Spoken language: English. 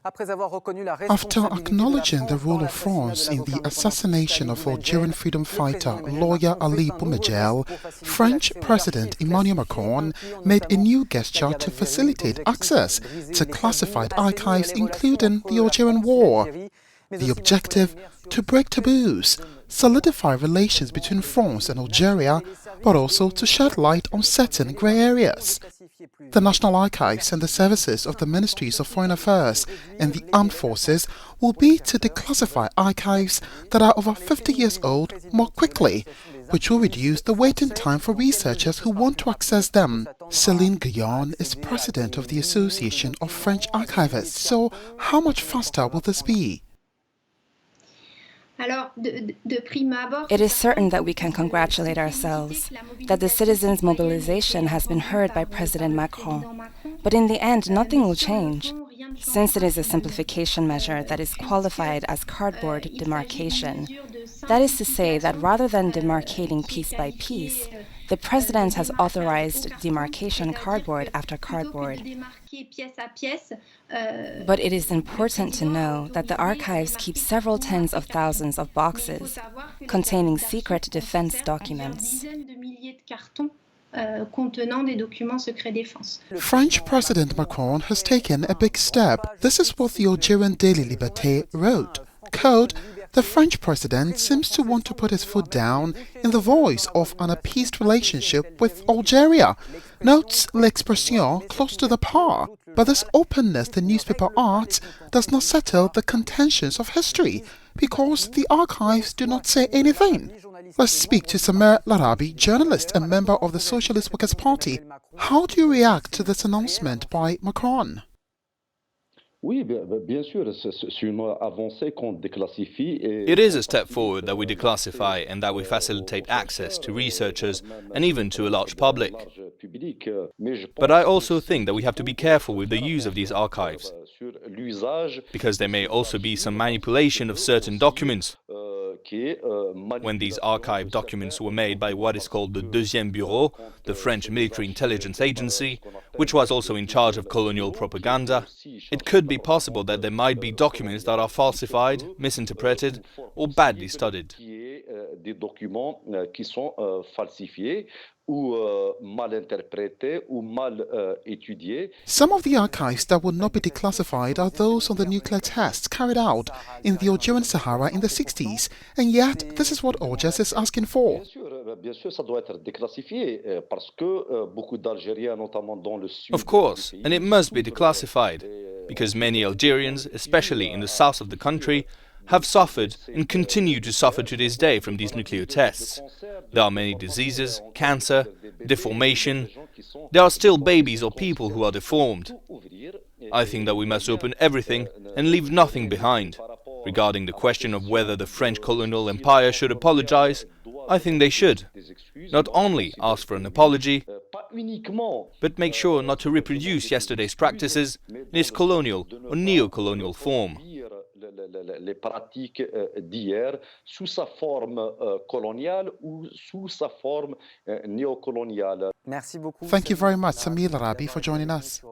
After acknowledging the role of France in the assassination of Algerian freedom fighter lawyer Ali Boumediene, French President Emmanuel Macron made a new gesture to facilitate access to classified archives including the Algerian War. The objective: to break taboos, solidify relations between France and Algeria, but also to shed light on certain grey areas. The National Archives and the services of the Ministries of Foreign Affairs and the Armed Forces will be to declassify archives that are over 50 years old more quickly, which will reduce the waiting time for researchers who want to access them. Céline Guyon is president of the Association of French Archivists, so how much faster will this be? It is certain that we can congratulate ourselves that the citizens' mobilization has been heard by President Macron. But in the end, nothing will change, since it is a simplification measure that is qualified as cardboard demarcation. That is to say that rather than demarcating piece by piece, the President has authorized demarcation cardboard after cardboard. But it is important to know that the archives keep several tens of thousands of boxes containing secret defense documents. French President Macron has taken a big step. This is what the Algerian Daily Liberté wrote. Quote, "The French president seems to want to put his foot down in the voice of an appeased relationship with Algeria. Notes l'expression close to the par. But this openness the newspaper arts does not settle the contentions of history, because the archives do not say anything." Let's speak to Samer Larabi, journalist and member of the Socialist Workers' Party. How do you react to this announcement by Macron? It is a step forward that we declassify and that we facilitate access to researchers and even to a large public. But I also think that we have to be careful with the use of these archives, because there may also be some manipulation of certain documents. When these archive documents were made by what is called the Deuxième Bureau, the French military intelligence agency, which was also in charge of colonial propaganda, it could be possible that there might be documents that are falsified, misinterpreted, or badly studied. Some of the archives that will not be declassified are those on the nuclear tests carried out in the Algerian Sahara in the 60s, and yet this is what Algiers is asking for. Of course, and it must be declassified, because many Algerians, especially in the south of the country, have suffered and continue to suffer to this day from these nuclear tests. There are many diseases, cancer, deformation. There are still babies or people who are deformed. I think that we must open everything and leave nothing behind. Regarding the question of whether the French colonial empire should apologize, I think they should. Not only ask for an apology, but make sure not to reproduce yesterday's practices in its colonial or neo-colonial form. Les pratiques d'hier sous sa forme coloniale ou sous sa forme néocoloniale. Thank you very much, Samer Larabi, for joining us.